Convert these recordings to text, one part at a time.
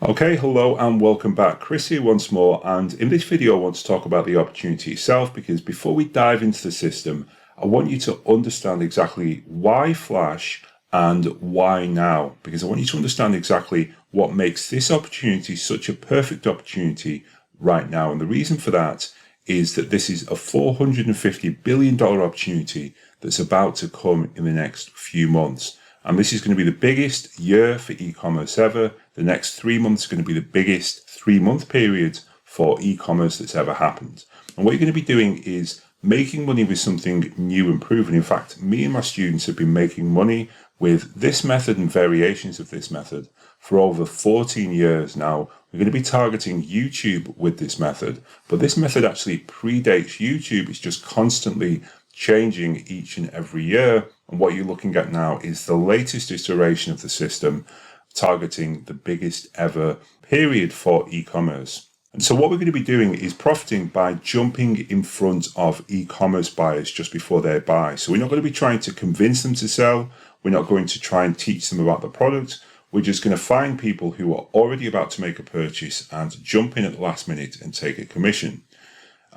Okay, hello and welcome back. Chris here once more, and in this video I want to talk about the opportunity itself, because before we dive into the system, I want you to understand exactly why Flash and why now, because I want you to understand exactly what makes this opportunity such a perfect opportunity right now. And the reason for that is that this is a $450 billion opportunity that's about to come in the next few months. And this is going to be the biggest year for e-commerce ever. The next 3 months are going to be the biggest 3-month period for e-commerce that's ever happened. And what you're going to be doing is making money with something new and proven. In fact, me and my students have been making money with this method and variations of this method for over 14 years now. We're going to be targeting YouTube with this method, but this method actually predates YouTube. It's just constantly changing each and every year. And what you're looking at now is the latest iteration of the system, targeting the biggest ever period for e-commerce. And so what we're going to be doing is profiting by jumping in front of e-commerce buyers just before they buy. So we're not going to be trying to convince them to sell. We're not going to try and teach them about the product. We're just going to find people who are already about to make a purchase and jump in at the last minute and take a commission.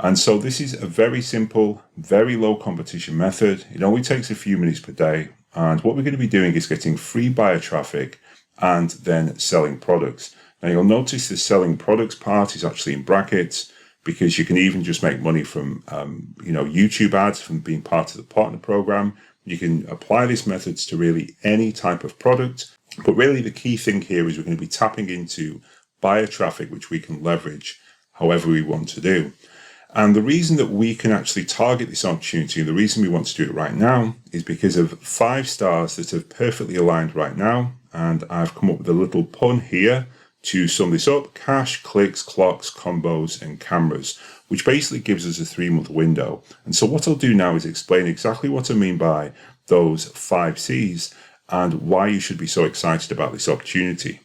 And so this is a very simple, very low competition method. It only takes a few minutes per day. And what we're going to be doing is getting free buyer traffic and then selling products. Now you'll notice the selling products part is actually in brackets, because you can even just make money from YouTube ads, from being part of the partner program. You can apply these methods to really any type of product. But really the key thing here is we're going to be tapping into buyer traffic, which we can leverage however we want to do. And the reason that we can actually target this opportunity, and the reason we want to do it right now, is because of 5 stars that have perfectly aligned right now. And I've come up with a little pun here to sum this up: cash, clicks, clocks, combos, and cameras, which basically gives us a 3-month window. And so what I'll do now is explain exactly what I mean by those 5 C's and why you should be so excited about this opportunity.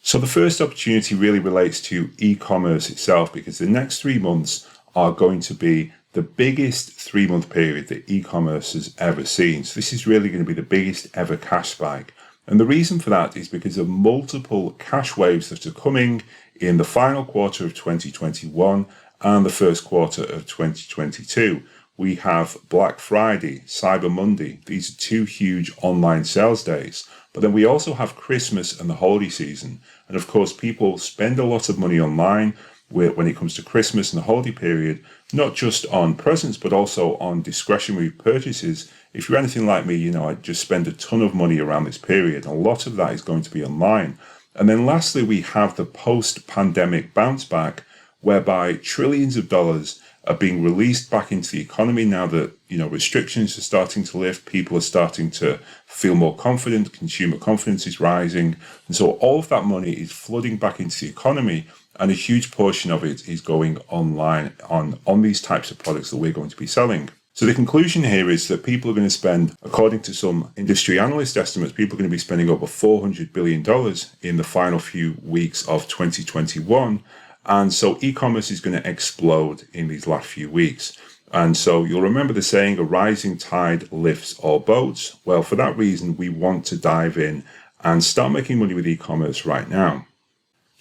So the first opportunity really relates to e-commerce itself, because the next 3 months are going to be the biggest 3-month period that e-commerce has ever seen. So this is really going to be the biggest ever cash spike. And the reason for that is because of multiple cash waves that are coming in the final quarter of 2021 and the first quarter of 2022. We have Black Friday, Cyber Monday. These are 2 huge online sales days. But then we also have Christmas and the holiday season. And of course, people spend a lot of money online when it comes to Christmas and the holiday period, not just on presents, but also on discretionary purchases. If you're anything like me, I just spend a ton of money around this period. A lot of that is going to be online. And then lastly, we have the post-pandemic bounce back, whereby trillions of dollars are being released back into the economy now that, restrictions are starting to lift. People are starting to feel more confident. Consumer confidence is rising. And so all of that money is flooding back into the economy. And a huge portion of it is going online on these types of products that we're going to be selling. So the conclusion here is that people are going to spend, according to some industry analyst estimates, people are going to be spending over $400 billion in the final few weeks of 2021. And so e-commerce is going to explode in these last few weeks. And so you'll remember the saying, a rising tide lifts all boats. Well, for that reason, we want to dive in and start making money with e-commerce right now.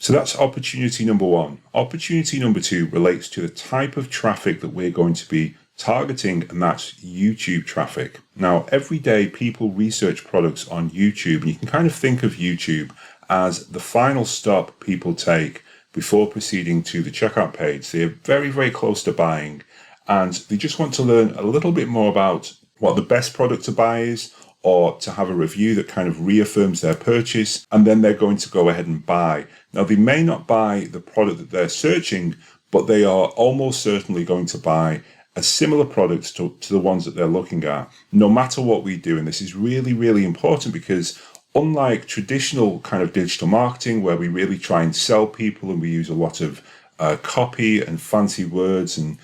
So that's opportunity number 1. Opportunity number 2 relates to the type of traffic that we're going to be targeting, and that's YouTube traffic. Now, every day people research products on YouTube, and you can kind of think of YouTube as the final stop people take before proceeding to the checkout page. They're very, very close to buying, and they just want to learn a little bit more about what the best product to buy is, or to have a review that kind of reaffirms their purchase, and then they're going to go ahead and buy. Now, they may not buy the product that they're searching, but they are almost certainly going to buy a similar product to the ones that they're looking at, no matter what we do. And this is really, really important, because unlike traditional kind of digital marketing, where we really try and sell people and we use a lot of copy and fancy words and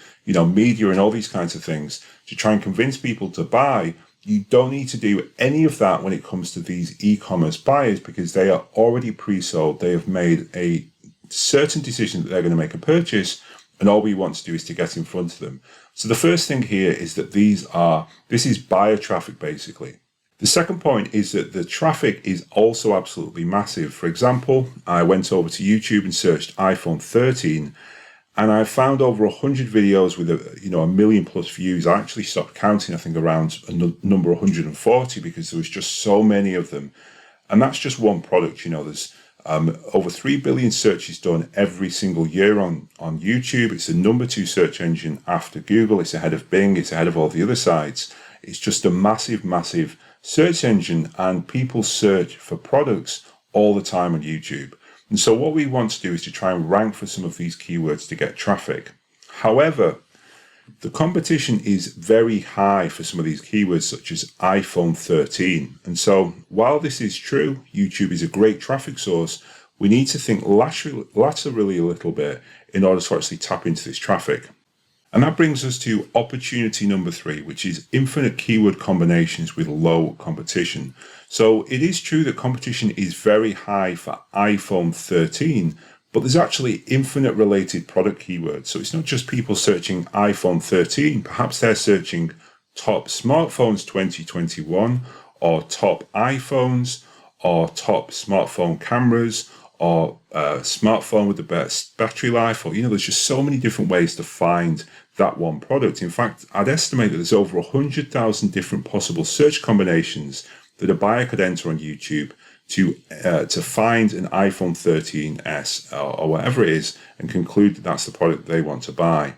media and all these kinds of things to try and convince people to buy, you don't need to do any of that when it comes to these e-commerce buyers, because they are already pre-sold. They have made a certain decision that they're going to make a purchase, and all we want to do is to get in front of them. So the first thing here is that this is buyer traffic, basically. The second point is that the traffic is also absolutely massive. For example, I went over to YouTube and searched iPhone 13, and I found over 100 videos with a million plus views. I actually stopped counting, I think around number 140, because there was just so many of them. And that's just one product. There's over 3 billion searches done every single year on YouTube. It's the number 2 search engine after Google. It's ahead of Bing. It's ahead of all the other sites. It's just a massive, massive search engine, and people search for products all the time on YouTube. And so what we want to do is to try and rank for some of these keywords to get traffic. However, the competition is very high for some of these keywords, such as iPhone 13. And so while this is true, YouTube is a great traffic source, we need to think laterally a little bit in order to actually tap into this traffic. And that brings us to opportunity number 3, which is infinite keyword combinations with low competition. So it is true that competition is very high for iPhone 13, but there's actually infinite related product keywords. So it's not just people searching iPhone 13, perhaps they're searching top smartphones 2021, or top iPhones, or top smartphone cameras, or smartphone with the best battery life, or there's just so many different ways to find that one product. In fact, I'd estimate that there's over 100,000 different possible search combinations that a buyer could enter on YouTube to find an iPhone 13s or whatever it is, and conclude that that's the product they want to buy.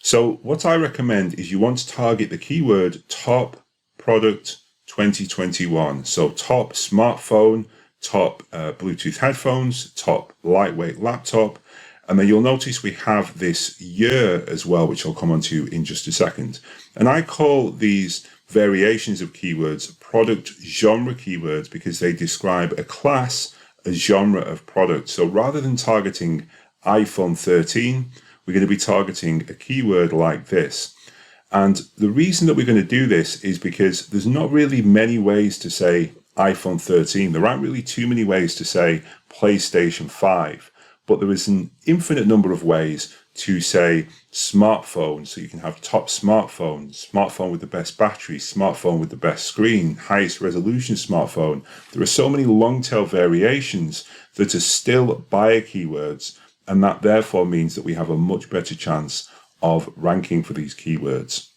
So what I recommend is you want to target the keyword top product 2021. So top smartphone, top Bluetooth headphones, top lightweight laptop. And then you'll notice we have this year as well, which I'll come on to in just a second. And I call these variations of keywords product genre keywords because they describe a class, a genre of product. So rather than targeting iPhone 13, we're going to be targeting a keyword like this. And the reason that we're going to do this is because there's not really many ways to say iPhone 13. There aren't really too many ways to say PlayStation 5. But there is an infinite number of ways to say smartphone. So you can have top smartphone, smartphone with the best battery, smartphone with the best screen, highest resolution smartphone. There are so many long tail variations that are still buyer keywords, and that therefore means that we have a much better chance of ranking for these keywords.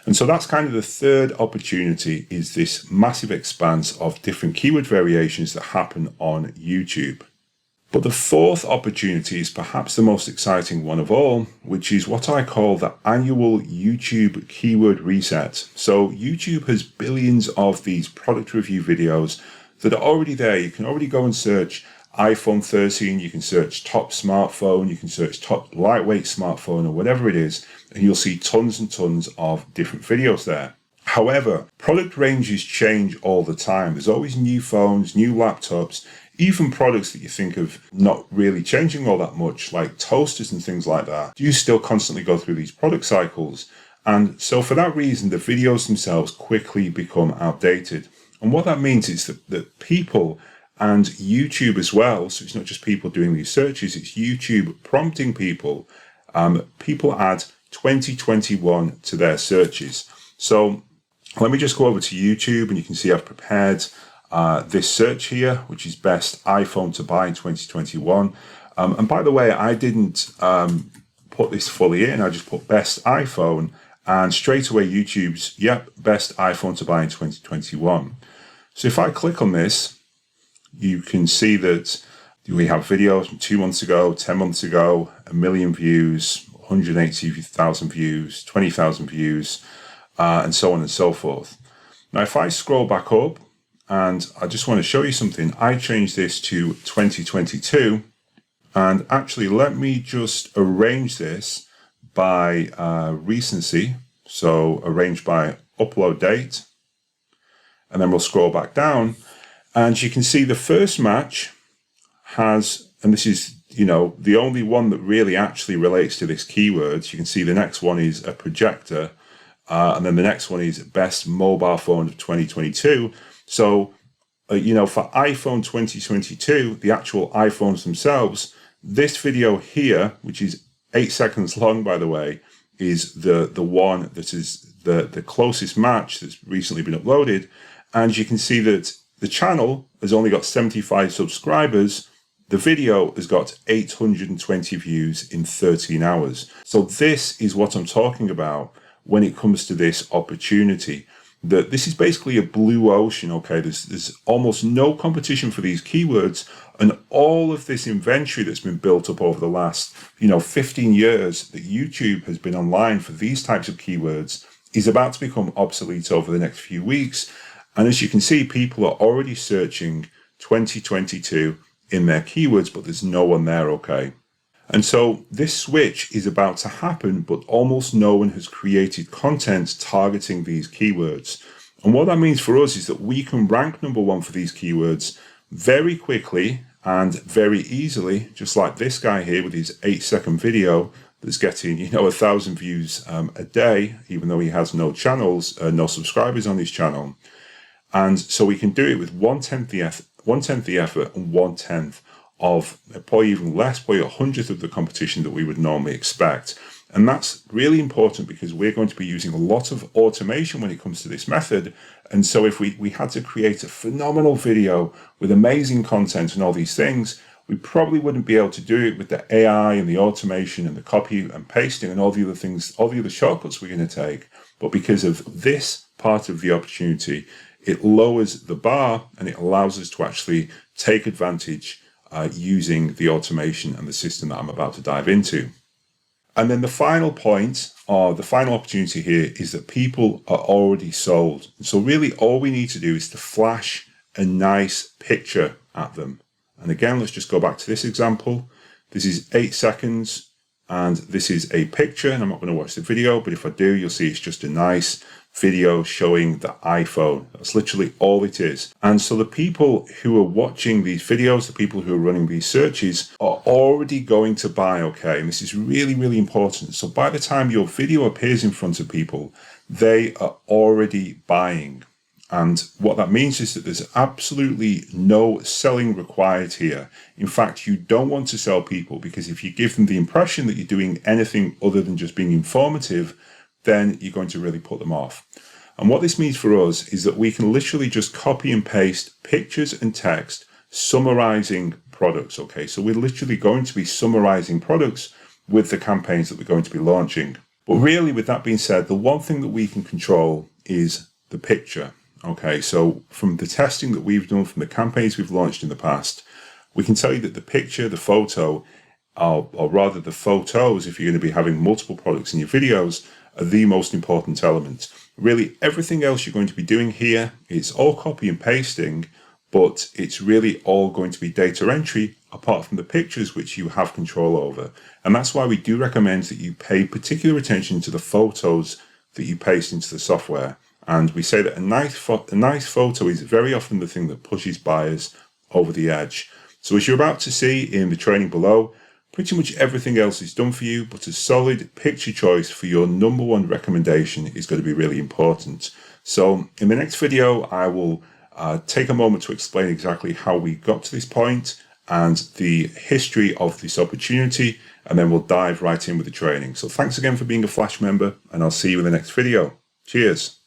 And so that's kind of the third opportunity, is this massive expanse of different keyword variations that happen on YouTube. But the fourth opportunity is perhaps the most exciting one of all, which is what I call the annual YouTube keyword reset. So YouTube has billions of these product review videos that are already there. You can already go and search iPhone 13, you can search top smartphone, you can search top lightweight smartphone, or whatever it is, and you'll see tons and tons of different videos there. However, product ranges change all the time. There's always new phones, new laptops, even products that you think of not really changing all that much, like toasters and things like that. You still constantly go through these product cycles. And so for that reason, the videos themselves quickly become outdated. And what that means is that people, and YouTube as well, so it's not just people doing these searches, it's YouTube prompting people, people add 2021 to their searches. So let me just go over to YouTube, and you can see I've prepared this search here, which is best iPhone to buy in 2021. And by the way, I didn't put this fully in. I just put best iPhone, and straight away YouTube's, best iPhone to buy in 2021. So if I click on this, you can see that we have videos from 2 months ago, 10 months ago, 1 million views, 180,000 views, 20,000 views, and so on and so forth. Now, if I scroll back up, and I just want to show you something, I changed this to 2022, and actually let me just arrange this by recency. So arrange by upload date, and then we'll scroll back down, and you can see the first match has, and this is, the only one that really actually relates to this keyword. You can see the next one is a projector, and then the next one is best mobile phone of 2022. So, for iPhone 2022, the actual iPhones themselves, this video here, which is 8 seconds long, by the way, is the one that is the closest match that's recently been uploaded, and you can see that the channel has only got 75 subscribers. The video has got 820 views in 13 hours. So this is what I'm talking about when it comes to this opportunity. That this is basically a blue ocean, okay? There's almost no competition for these keywords, and all of this inventory that's been built up over the last, 15 years that YouTube has been online for these types of keywords is about to become obsolete over the next few weeks. And as you can see, people are already searching 2022 in their keywords, but there's no one there, okay? And so this switch is about to happen, but almost no one has created content targeting these keywords. And what that means for us is that we can rank number one for these keywords very quickly and very easily, just like this guy here with his 8-second video that's getting, 1,000 views a day, even though he has no channels, no subscribers on his channel. And so we can do it with 1/10 the effort and 1/10 of, probably even less, probably 1/100th of the competition that we would normally expect. And that's really important because we're going to be using a lot of automation when it comes to this method. And so if we had to create a phenomenal video with amazing content and all these things, we probably wouldn't be able to do it with the AI and the automation and the copy and pasting and all the other things, all the other shortcuts we're going to take. But because of this part of the opportunity, it lowers the bar and it allows us to actually take advantage using the automation and the system that I'm about to dive into. And then the final point, or the final opportunity here, is that people are already sold. So really all we need to do is to flash a nice picture at them. And again, let's just go back to this example. This is 8 seconds and this is a picture, and I'm not going to watch the video, but if I do, you'll see it's just a nice video showing the iPhone. That's literally all it is. And so the people who are watching these videos, the people who are running these searches, are already going to buy, okay? And this is really, really important. So by the time your video appears in front of people, they are already buying. And what that means is that there's absolutely no selling required here. In fact, you don't want to sell people, because if you give them the impression that you're doing anything other than just being informative, then you're going to really put them off. And what this means for us is that we can literally just copy and paste pictures and text summarizing products, okay? So we're literally going to be summarizing products with the campaigns that we're going to be launching. But really, with that being said, the one thing that we can control is the picture, okay? So from the testing that we've done, from the campaigns we've launched in the past, we can tell you that the picture, the photo, or rather the photos, if you're going to be having multiple products in your videos, are the most important element. Really, everything else you're going to be doing here is all copy and pasting, but it's really all going to be data entry apart from the pictures, which you have control over. And that's why we do recommend that you pay particular attention to the photos that you paste into the software. And we say that a nice photo is very often the thing that pushes buyers over the edge. So as you're about to see in the training below, pretty much everything else is done for you, but a solid picture choice for your number one recommendation is going to be really important. So in the next video, I will take a moment to explain exactly how we got to this point and the history of this opportunity, and then we'll dive right in with the training. So thanks again for being a Flash member, and I'll see you in the next video. Cheers.